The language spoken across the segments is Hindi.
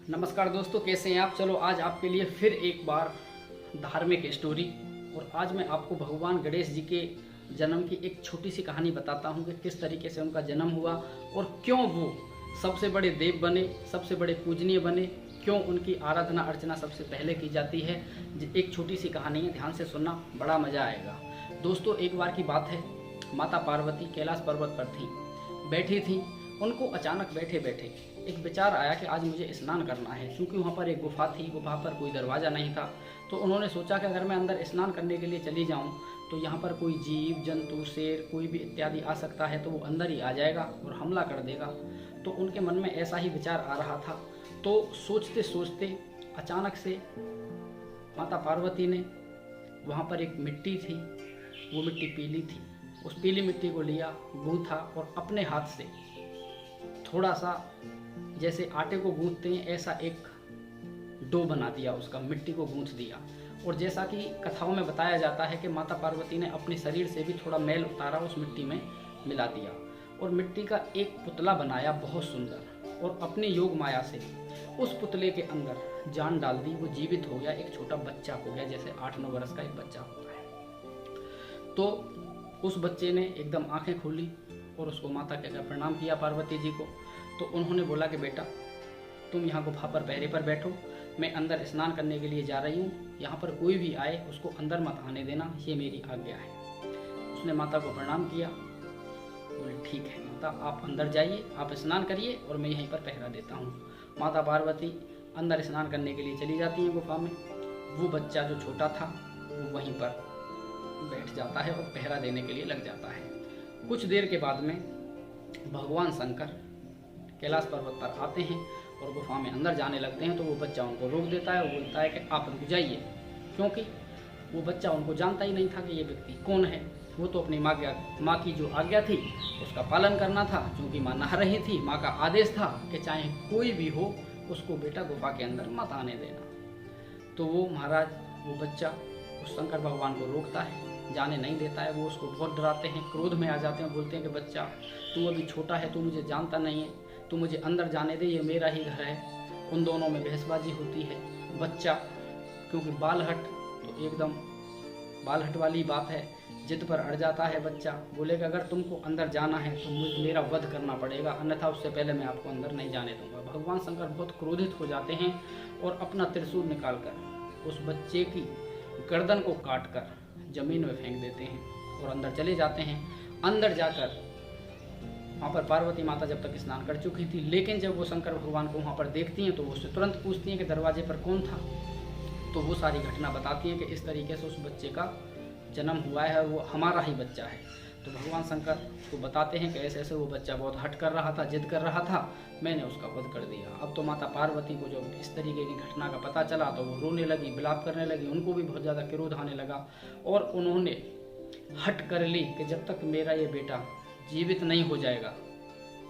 नमस्कार दोस्तों, कैसे हैं आप। चलो आज आपके लिए फिर एक बार धार्मिक स्टोरी। और आज मैं आपको भगवान गणेश जी के जन्म की एक छोटी सी कहानी बताता हूं कि किस तरीके से उनका जन्म हुआ और क्यों वो सबसे बड़े देव बने, सबसे बड़े पूजनीय बने, क्यों उनकी आराधना अर्चना सबसे पहले की जाती है। एक छोटी सी कहानी है, ध्यान से सुनना, बड़ा मज़ा आएगा। दोस्तों, एक बार की बात है, माता पार्वती कैलाश पर्वत पर थी, बैठी थी। उनको अचानक बैठे बैठे एक विचार आया कि आज मुझे स्नान करना है। क्योंकि वहाँ पर एक गुफा थी, गुफा पर कोई दरवाज़ा नहीं था, तो उन्होंने सोचा कि अगर मैं अंदर स्नान करने के लिए चली जाऊँ तो यहाँ पर कोई जीव जंतु, शेर, कोई भी इत्यादि आ सकता है, तो वो अंदर ही आ जाएगा और हमला कर देगा। तो उनके मन में ऐसा ही विचार आ रहा था। तो सोचते सोचते अचानक से माता पार्वती ने, वहाँ पर एक मिट्टी थी, वो मिट्टी पीली थी, उस पीली मिट्टी को लिया, गूंथा और अपने हाथ से थोड़ा सा जैसे आटे को गूंथते हैं ऐसा एक डो बना दिया, उसका मिट्टी को गूंथ दिया। और जैसा कि कथाओं में बताया जाता है कि माता पार्वती ने अपने शरीर से भी थोड़ा मैल उतारा, उस मिट्टी में मिला दिया और मिट्टी का एक पुतला बनाया बहुत सुंदर, और अपनी योग माया से उस पुतले के अंदर जान डाल दी। वो जीवित हो गया, एक छोटा बच्चा हो गया, जैसे 8-9 वर्ष का एक बच्चा होता है। तो उस बच्चे ने एकदम आंखें खोली और उसको माता कहकर प्रणाम किया पार्वती जी को। तो उन्होंने बोला कि बेटा, तुम यहाँ गुफा पर पहरे पर बैठो, मैं अंदर स्नान करने के लिए जा रही हूँ, यहाँ पर कोई भी आए उसको अंदर मत आने देना, ये मेरी आज्ञा है। उसने माता को प्रणाम किया, बोले ठीक है माता, आप अंदर जाइए, आप स्नान करिए और मैं यहीं पर पहरा देता हूँ। माता पार्वती अंदर स्नान करने के लिए चली जाती हैं गुफा में। वो बच्चा जो छोटा था वो वहीं पर बैठ जाता है और पहरा देने के लिए लग जाता है। कुछ देर के बाद में भगवान शंकर कैलाश पर्वत पर आते हैं और गुफा में अंदर जाने लगते हैं। तो वो बच्चा उनको रोक देता है, वो बोलता है कि आप रुक जाइए, क्योंकि वो बच्चा उनको जानता ही नहीं था कि ये व्यक्ति कौन है। वो तो अपनी माँ की जो आज्ञा थी उसका पालन करना था, क्योंकि माँ नहा रही थी। माँ का आदेश था कि चाहे कोई भी हो उसको बेटा गुफा के अंदर मत आने देना। तो वो महाराज, वो बच्चा उस शंकर भगवान को रोकता है, जाने नहीं देता है। वो उसको बहुत डराते हैं, क्रोध में आ जाते हैं, बोलते हैं कि बच्चा, तू अभी छोटा है, तू मुझे जानता नहीं है, तू मुझे अंदर जाने दे, ये मेरा ही घर है। उन दोनों में बहसबाजी होती है। बच्चा क्योंकि बालहट, तो एकदम बालहट वाली बात है, जिद पर अड़ जाता है बच्चा। बोलेगा अगर तुमको अंदर जाना है तो मुझे मेरा वध करना पड़ेगा, अन्यथा उससे पहले मैं आपको अंदर नहीं जाने दूंगा। भगवान शंकर बहुत क्रोधित हो जाते हैं और अपना त्रिशूल निकालकर उस बच्चे की गर्दन को काटकर जमीन में फेंक देते हैं और अंदर चले जाते हैं। अंदर जाकर वहाँ पर पार्वती माता जब तक स्नान कर चुकी थी, लेकिन जब वो शंकर भगवान को वहाँ पर देखती हैं तो वो उससे तुरंत पूछती हैं कि दरवाजे पर कौन था। तो वो सारी घटना बताती हैं कि इस तरीके से उस बच्चे का जन्म हुआ है और वो हमारा ही बच्चा है। तो भगवान शंकर को बताते हैं कि ऐसे ऐसे वो बच्चा बहुत हट कर रहा था, जिद कर रहा था, मैंने उसका वध कर दिया। अब तो माता पार्वती को जब इस तरीके की घटना का पता चला तो वो रोने लगी, विलाप करने लगी, उनको भी बहुत ज़्यादा क्रोध आने लगा और उन्होंने हट कर ली कि जब तक मेरा ये बेटा जीवित नहीं हो जाएगा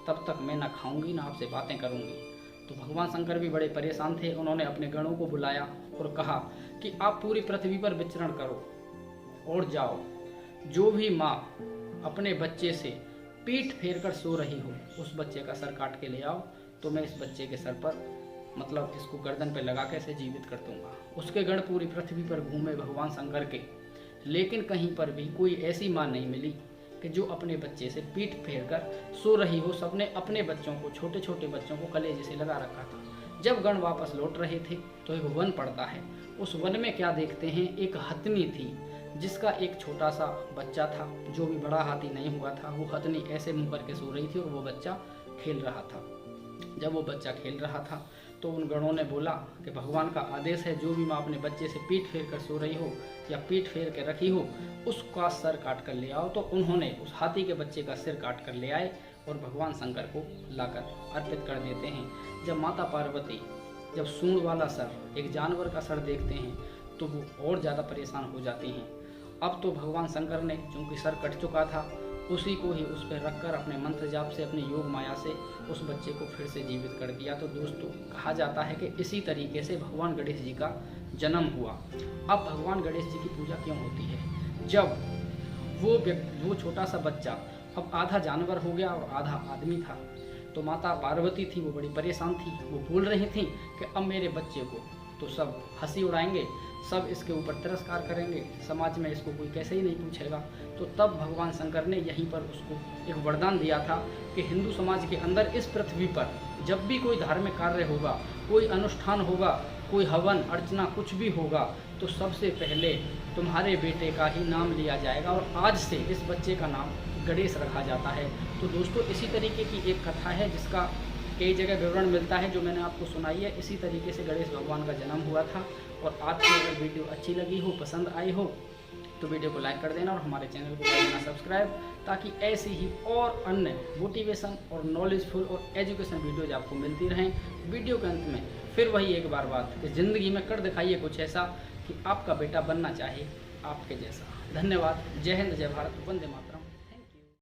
तब तक मैं ना खाऊंगी ना आपसे बातें करूंगी। तो भगवान शंकर भी बड़े परेशान थे। उन्होंने अपने गणों को बुलाया और कहा कि आप पूरी पृथ्वी पर विचरण करो और जाओ, जो भी माँ अपने बच्चे से पीठ फेर कर सो रही हो उस बच्चे का सर काट के ले आओ, तो मैं इस बच्चे के सर पर, मतलब इसको गर्दन पे लगा के इसे जीवित कर दूंगा। उसके गण पूरी पृथ्वी पर घूमे भगवान शंकर के, लेकिन कहीं पर भी कोई ऐसी माँ नहीं मिली कि जो अपने बच्चे से पीठ फेर कर सो रही हो। सबने अपने बच्चों को, छोटे छोटे बच्चों को कलेजे से लगा रखा था। जब गण वापस लौट रहे थे तो एक वन पड़ता है। उस वन में क्या देखते हैं, एक हथनी थी जिसका एक छोटा सा बच्चा था, जो भी बड़ा हाथी नहीं हुआ था। वो हथनी ऐसे मुंह करके सो रही थी और वो बच्चा खेल रहा था। जब वो बच्चा खेल रहा था तो उन गणों ने बोला कि भगवान का आदेश है, जो भी माँ अपने बच्चे से पीठ फेर कर सो रही हो या पीठ फेर के रखी हो उसका सर काट कर ले आओ। तो उन्होंने उस हाथी के बच्चे का सिर काट कर ले आए और भगवान शंकर को लाकर अर्पित कर देते हैं। जब माता पार्वती जब सूंड वाला सर, एक जानवर का सर देखते हैं तो वो और ज़्यादा परेशान हो जाती हैं। अब तो भगवान शंकर ने, चूँकि सर कट चुका था, उसी को ही उस पर रखकर अपने मंत्र जाप से, अपनी योग माया से उस बच्चे को फिर से जीवित कर दिया। तो दोस्तों, कहा जाता है कि इसी तरीके से भगवान गणेश जी का जन्म हुआ। अब भगवान गणेश जी की पूजा क्यों होती है? जब वो छोटा सा बच्चा अब आधा जानवर हो गया और आधा आदमी था, तो माता पार्वती थी, वो बड़ी परेशान थी। वो बोल रही थी कि अब मेरे बच्चे को तो सब हंसी उड़ाएंगे, सब इसके ऊपर तिरस्कार करेंगे, समाज में इसको कोई कैसे ही नहीं पूछेगा। तो तब भगवान शंकर ने यहीं पर उसको एक वरदान दिया था कि हिंदू समाज के अंदर इस पृथ्वी पर जब भी कोई धार्मिक कार्य होगा, कोई अनुष्ठान होगा, कोई हवन अर्चना कुछ भी होगा, तो सबसे पहले तुम्हारे बेटे का ही नाम लिया जाएगा और आज से इस बच्चे का नाम गणेश रखा जाता है। तो दोस्तों इसी तरीके की एक कथा है जिसका कई जगह विवरण मिलता है जो मैंने आपको सुनाई है। इसी तरीके से गणेश भगवान का जन्म हुआ था। और आपको अगर वीडियो अच्छी लगी हो, पसंद आई हो, तो वीडियो को लाइक कर देना और हमारे चैनल को कर देना सब्सक्राइब, ताकि ऐसी ही और अन्य मोटिवेशन और नॉलेजफुल और एजुकेशन वीडियोज आपको मिलती रहें। वीडियो के अंत में फिर वही एक बार बात कि ज़िंदगी में कर दिखाइए कुछ ऐसा कि आपका बेटा बनना चाहे आपके जैसा। धन्यवाद। जय हिंद, जय भारत, वंदे मातरम।